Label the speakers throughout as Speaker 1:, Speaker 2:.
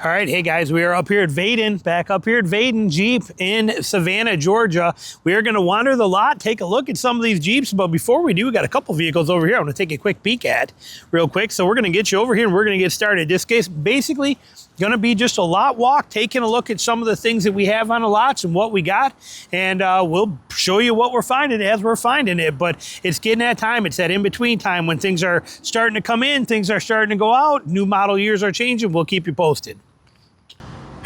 Speaker 1: All right, hey guys, we are up here at Vaden, back up here at Vaden Jeep in Savannah, Georgia. We are going to wander the lot, take a look at some of these Jeeps, but before we do, we got a couple vehicles over here I'm going to take a quick peek at real quick. So we're going to get you over here and we're going to get started. This case, basically, going to be just a lot walk, taking a look at some of the things that we have on the lots and what we got, and we'll show you what we're finding as we're finding it. But it's getting that time, it's that in-between time when things are starting to come in, things are starting to go out, new model years are changing. We'll keep you posted.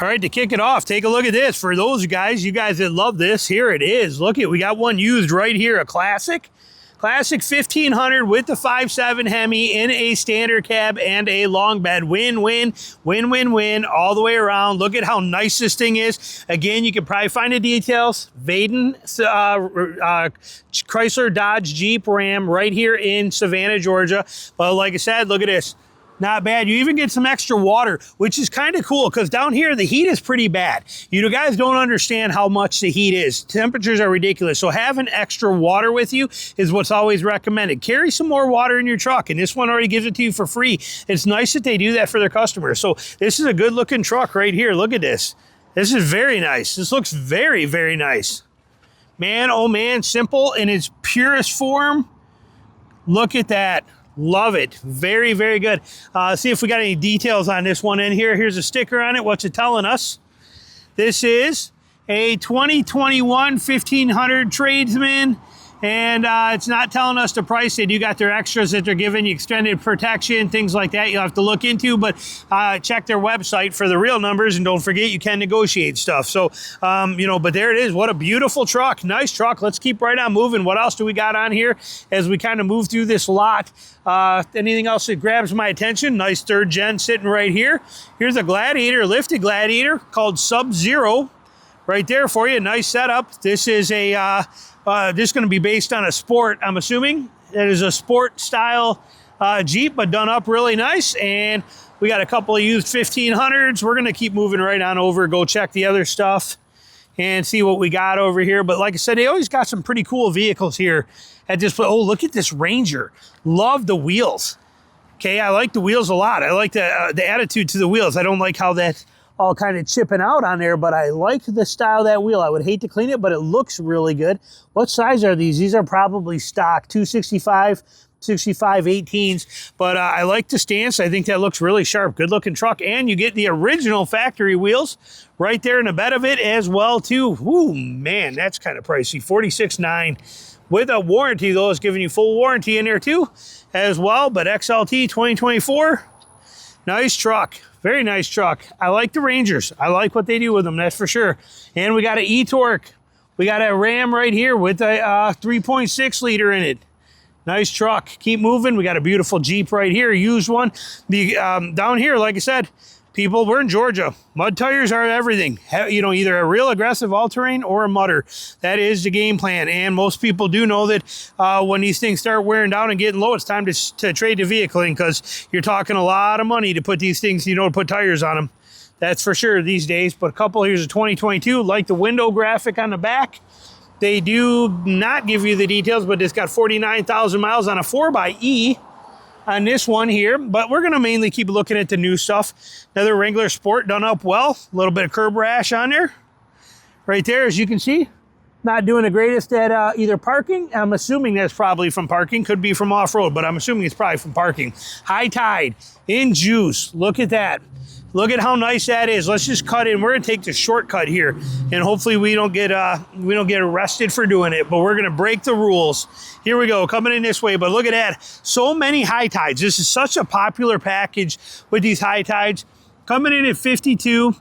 Speaker 1: All right, to kick it off, take a look at this. For those guys, you guys that love this, here it is. Look at, we got one used right here, a classic 1500 with the 5.7 Hemi in a standard cab and a long bed. Win-win, win-win-win all the way around. Look at how nice this thing is. Again, you can probably find the details. Vaden, Chrysler, Dodge, Jeep, Ram right here in Savannah, Georgia. But like I said, look at this. Not bad. You even get some extra water, which is kind of cool because down here, the heat is pretty bad. You guys don't understand how much the heat is. Temperatures are ridiculous. So having extra water with you is what's always recommended. Carry some more water in your truck, and this one already gives it to you for free. It's nice that they do that for their customers. So this is a good looking truck right here. Look at this. This is very nice. This looks very, very nice. Man, oh man, simple in its purest form. Look at that. Love it. Very, very good. See if we got any details on this one in here. Here's a sticker on it. What's it telling us? This is a 2021 1500 Tradesman, and it's not telling us the price. They do got their extras that they're giving you, extended protection, things like that you'll have to look into, but check their website for the real numbers, and don't forget you can negotiate stuff. So, but there it is. What a beautiful truck. Nice truck. Let's keep right on moving. What else do we got on here as we kind of move through this lot? Anything else that grabs my attention? Nice third gen sitting right here. Here's a Gladiator, lifted Gladiator called Sub-Zero right there for you. Nice setup. This is a this is going to be based on a sport, I'm assuming. It is a sport style Jeep, but done up really nice. And we got a couple of used 1500s. We're going to keep moving right on over, go check the other stuff and see what we got over here. But like I said, they always got some pretty cool vehicles here at this place. Oh, look at this Ranger. Love the wheels. Okay, I like the wheels a lot. I like the attitude to the wheels. I don't like how that all kind of chipping out on there, but I like the style of that wheel. I would hate to clean it, but it looks really good. What size are these? These are probably stock 265, 65 18s, but I like the stance. I think that looks really sharp. Good looking truck, and you get the original factory wheels right there in the bed of it as well too. Ooh, man, that's kind of pricey. $46,900 with a warranty though. It's giving you full warranty in there too as well. But XLT 2024, nice truck. Very nice truck. I like the Rangers. I like what they do with them, that's for sure. And we got an e-torque. We got a Ram right here with a 3.6 liter in it. Nice truck. Keep moving. We got a beautiful Jeep right here, used one. Down here, like I said, people, we're in Georgia. Mud tires are everything. Either a real aggressive all-terrain or a mudder. That is the game plan. And most people do know that when these things start wearing down and getting low, it's time to trade the vehicle in, because you're talking a lot of money to put these things, to put tires on them. That's for sure these days. But here's a 2022, like the window graphic on the back. They do not give you the details, but it's got 49,000 miles on a 4xe. On this one here, but we're going to mainly keep looking at the new stuff. Another Wrangler Sport done up well. A little bit of curb rash on there. Right there, as you can see. Not doing the greatest at either parking. I'm assuming that's probably from parking. Could be from off-road, but I'm assuming it's probably from parking. High Tide in juice. Look at that. Look at how nice that is. Let's just cut in. We're going to take the shortcut here, and hopefully we don't get arrested for doing it, but we're going to break the rules. Here we go, coming in this way, but look at that. So many High Tides. This is such a popular package with these High Tides. Coming in at 52,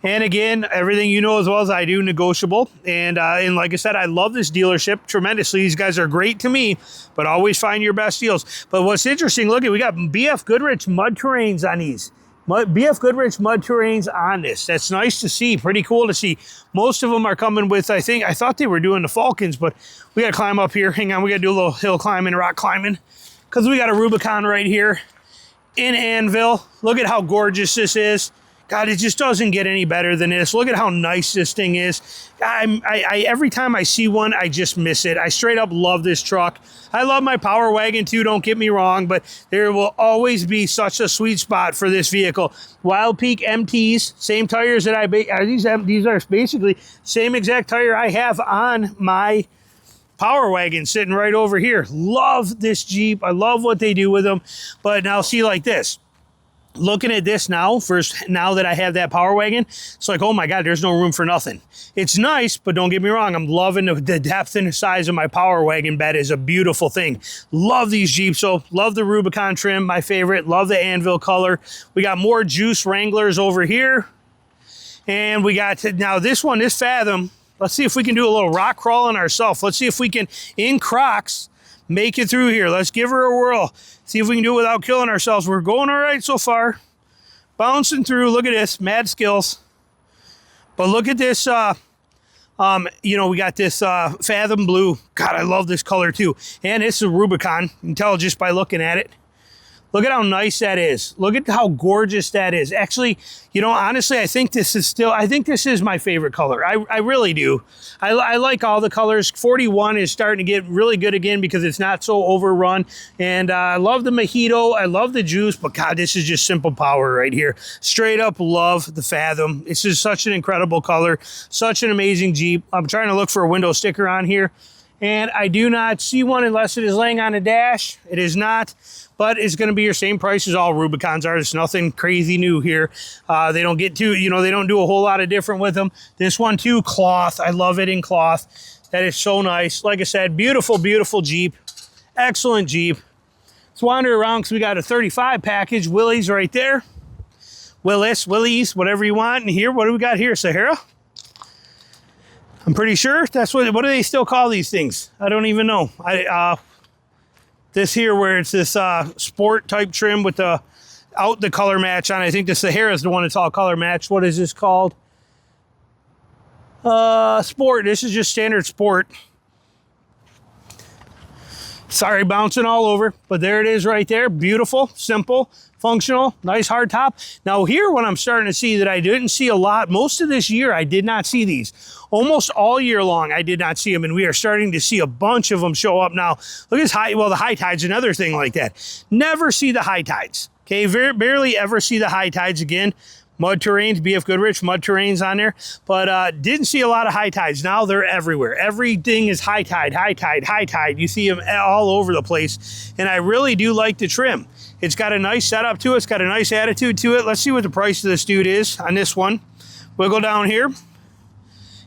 Speaker 1: and again, everything you know as well as I do, negotiable. And like I said, I love this dealership tremendously. These guys are great to me, but always find your best deals. But what's interesting, look at, we got BF Goodrich mud terrains on these. BF Goodrich mud terrains on this. That's nice to see. Pretty cool to see. Most of them are coming with, I thought they were doing the Falcons, but we got to climb up here. Hang on, we got to do a little hill climbing, rock climbing, because we got a Rubicon right here in Anvil. Look at how gorgeous this is. God, it just doesn't get any better than this. Look at how nice this thing is. Every time I see one, I just miss it. I straight up love this truck. I love my Power Wagon too, don't get me wrong, but there will always be such a sweet spot for this vehicle. Wild Peak MTs, same tires that these are basically same exact tire I have on my Power Wagon sitting right over here. Love this Jeep. I love what they do with them. But now see, like this. Looking at this now, now that I have that Power Wagon, it's like, oh my God, there's no room for nothing. It's nice, but don't get me wrong, I'm loving the depth and the size of my Power Wagon bed is a beautiful thing. Love these Jeeps, so love the Rubicon trim, my favorite. Love the Anvil color. We got more juice Wranglers over here. And we got, now this one, this Fathom, let's see if we can do a little rock crawling ourselves. Let's see if we can, in Crocs, make it through here. Let's give her a whirl. See if we can do it without killing ourselves. We're going all right so far. Bouncing through. Look at this. Mad skills. But look at this. You know, we got this Fathom blue. God, I love this color too. And it's a Rubicon. You can tell just by looking at it. Look at how nice that is. Look at how gorgeous that is. Actually, you know, honestly, I think this is my favorite color. I really do. I like all the colors. 41 is starting to get really good again because it's not so overrun. And I love the Mojito. I love the juice, but God, this is just simple power right here. Straight up love the Fathom. This is such an incredible color. Such an amazing Jeep. I'm trying to look for a window sticker on here. And I do not see one unless it is laying on a dash. It is not, but it's going to be your same price as all Rubicons are. There's nothing crazy new here. They don't get too, you know, they don't do a whole lot of different with them. This one too, cloth. I love it in cloth. That is so nice. Like I said, beautiful, beautiful Jeep. Excellent Jeep. Let's wander around because we got a 35 package. Willys right there. Willys, whatever you want. And here, what do we got here? Sahara? I'm pretty sure that's what do they still call these things? I don't even know. This here where it's this sport type trim with the color match on. I think the Sahara is the one that's all color match. What is this called? Sport. This is just standard sport. Sorry, bouncing all over, but there it is right there. Beautiful, simple, functional, nice hard top. Now here, what I'm starting to see that I didn't see a lot, most of this year, I did not see these. Almost all year long, I did not see them, and we are starting to see a bunch of them show up now. Look at this the High Tide's another thing like that. Never see the High Tides, okay? Barely ever see the High Tides again. Mud terrains, BF Goodrich, mud terrains on there, but didn't see a lot of High Tides. Now they're everywhere. Everything is High Tide, High Tide, High Tide. You see them all over the place, and I really do like the trim. It's got a nice setup to it. It's got a nice attitude to it. Let's see what the price of this dude is on this one. We'll go down here.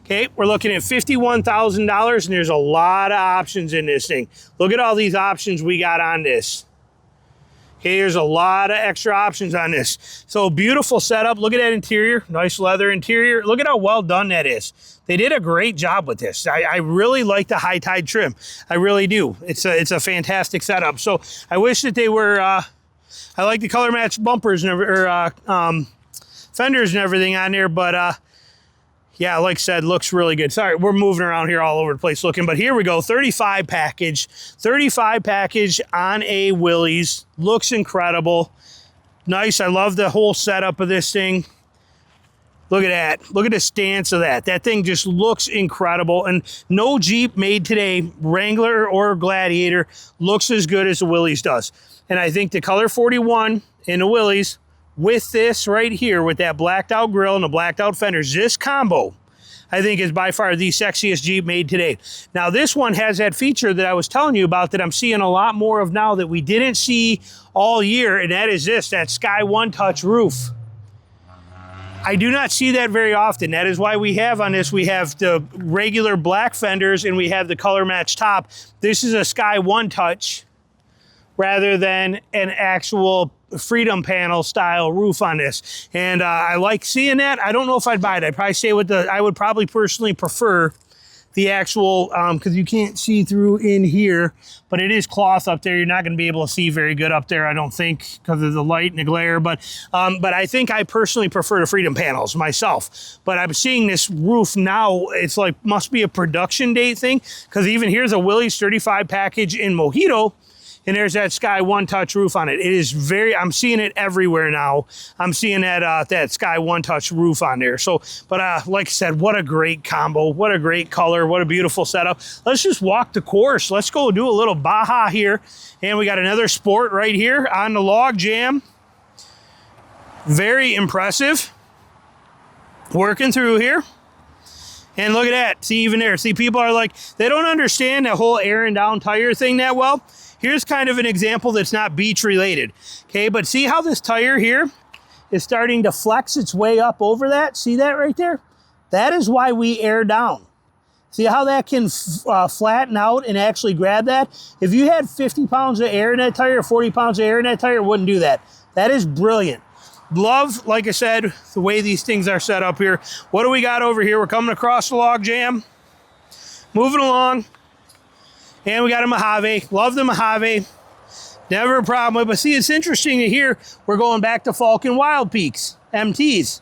Speaker 1: Okay, we're looking at $51,000, and there's a lot of options in this thing. Look at all these options we got on this. Okay, there's a lot of extra options on this. So beautiful setup. Look at that interior. Nice leather interior. Look at how well done that is. They did a great job with this. I really like the High Tide trim. I really do. It's a fantastic setup. So I wish that they were, I like the color match bumpers and fenders and everything on there, but yeah, like I said, looks really good. Sorry, we're moving around here all over the place looking, but here we go. 35 package. 35 package on a Willys. Looks incredible. Nice. I love the whole setup of this thing. Look at that. Look at the stance of that. That thing just looks incredible. And no Jeep made today, Wrangler or Gladiator, looks as good as the Willys does. And I think the color 41 in the Willys, with this right here, with that blacked out grille and the blacked out fenders, this combo, I think, is by far the sexiest Jeep made today. Now, this one has that feature that I was telling you about that I'm seeing a lot more of now that we didn't see all year, and that is this, that Sky One Touch roof. I do not see that very often. That is why we have on this, we have the regular black fenders and we have the color match top. This is a Sky One Touch rather than an actual Freedom panel style roof on this. And I like seeing that. I don't know if I'd buy it. I'd probably stay with I would probably personally prefer the actual, because you can't see through in here, but it is cloth up there. You're not going to be able to see very good up there, I don't think, because of the light and the glare. But I think I personally prefer the Freedom panels myself. But I'm seeing this roof now. It's like, must be a production date thing, because even here's a Willys 35 package in Mojito. and there's that Sky One Touch roof on it. It is I'm seeing it everywhere now. I'm seeing that Sky One Touch roof on there. So, but like I said, what a great combo. What a great color. What a beautiful setup. Let's just walk the course. Let's go do a little Baja here. And we got another Sport right here on the log jam. Very impressive. Working through here. And look at that. See, even there. See, people are like, they don't understand that whole air and down tire thing that well. Here's kind of an example that's not beach related. Okay, but see how this tire here is starting to flex its way up over that? See that right there? That is why we air down. See how that can flatten out and actually grab that? If you had 50 pounds of air in that tire, 40 pounds of air in that tire, it wouldn't do that. That is brilliant. Love, like I said, the way these things are set up here. What do we got over here? We're coming across the log jam. Moving along. And we got a Mojave. Love the Mojave. Never a problem with it. But see, it's interesting to hear we're going back to Falcon Wild Peaks, MTs.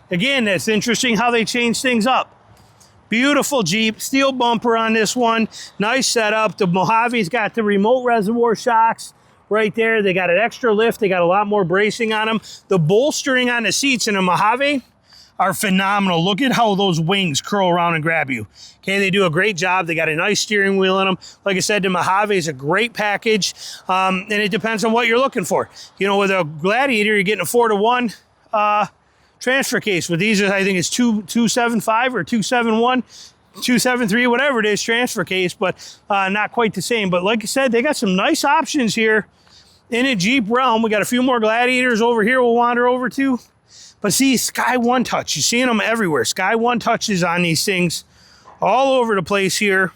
Speaker 1: Again, that's interesting how they change things up. Beautiful Jeep, steel bumper on this one. Nice setup. The Mojave's got the remote reservoir shocks right there. They got an extra lift. They got a lot more bracing on them. The bolstering on the seats in a Mojave are phenomenal. Look at how those wings curl around and grab you. Okay, they do a great job. They got a nice steering wheel in them. Like I said, the Mojave is a great package, and it depends on what you're looking for. You know, with a Gladiator, you're getting a 4-to-1 transfer case. With these, I think it's 275 or 271. 273, whatever it is, transfer case, but not quite the same. But like I said, they got some nice options here in a Jeep realm. We got a few more Gladiators over here we'll wander over to. But see, Sky One Touch, you're seeing them everywhere. Sky One Touches on these things all over the place here.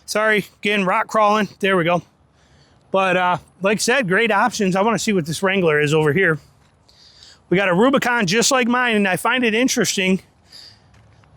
Speaker 1: Sorry, again, rock crawling. There we go. But like I said, great options. I want to see what this Wrangler is over here. We got a Rubicon just like mine, and I find it interesting.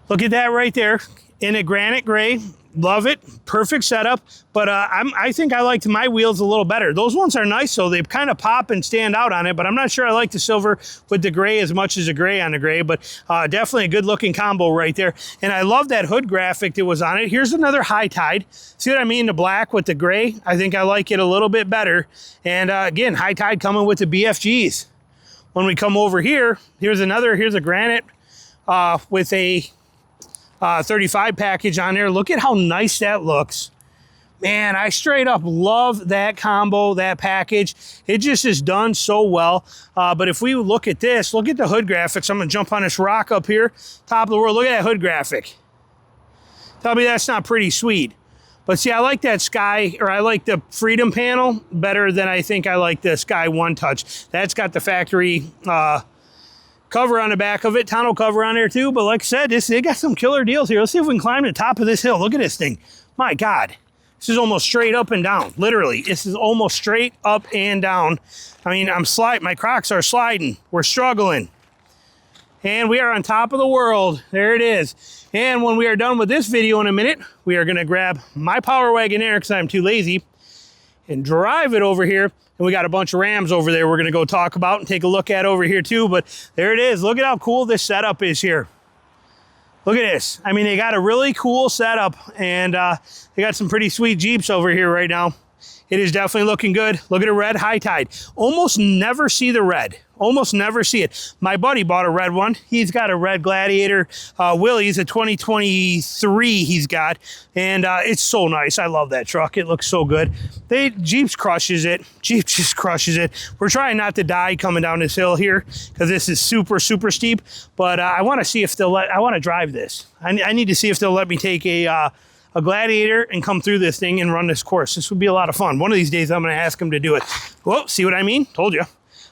Speaker 1: Look at that right there in a granite gray. Love it. Perfect setup. But I think I liked my wheels a little better. Those ones are nice, so they kind of pop and stand out on it, but I'm not sure I like the silver with the gray as much as the gray on the gray, but definitely a good looking combo right there. And I love that hood graphic that was on it. Here's another High Tide. See what I mean? The black with the gray. I think I like it a little bit better. And again, High Tide coming with the BFGs. When we come over here, here's a granite with a 35 package on there. Look at how nice that looks. Man, I straight up love that combo, that package. It just is done so well. But if we look at this, look at the hood graphics. I'm gonna jump on this rock up here, top of the world. Look at that hood graphic. Tell me that's not pretty sweet. But see, I like that Sky, or I like the Freedom panel better than I think I like the Sky One Touch. That's got the factory cover on the back of it, tonneau cover on there too. But like I said, they got some killer deals here. Let's see if we can climb to the top of this hill. Look at this thing. My God, this is almost straight up and down. Literally, this is almost straight up and down. I mean, my Crocs are sliding. We're struggling. And we are on top of the world. There it is. And when we are done with this video in a minute, we are gonna grab my Power Wagon Air because I'm too lazy and drive it over here. And we got a bunch of Rams over there we're gonna go talk about and take a look at over here too. But there it is. Look at how cool this setup is here. Look at this. I mean, they got a really cool setup, and they got some pretty sweet Jeeps over here right now. It is definitely looking good. Look at a red High Tide. Almost never see the red. Almost never see it. My buddy bought a red one. He's got a red Gladiator. Willys, a 2023 he's got. And it's so nice. I love that truck. It looks so good. Jeeps crushes it. Jeep just crushes it. We're trying not to die coming down this hill here because this is super, super steep. But I want to see if they'll I want to drive this. I need to see if they'll let me take a Gladiator and come through this thing and run this course. This would be a lot of fun. One of these days I'm going to ask them to do it. Well, see what I mean? Told you.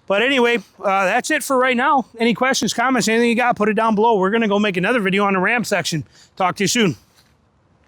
Speaker 1: But anyway, that's it for right now. Any questions, comments, anything you got, put it down below. We're going to go make another video on the Ram section. Talk to you soon.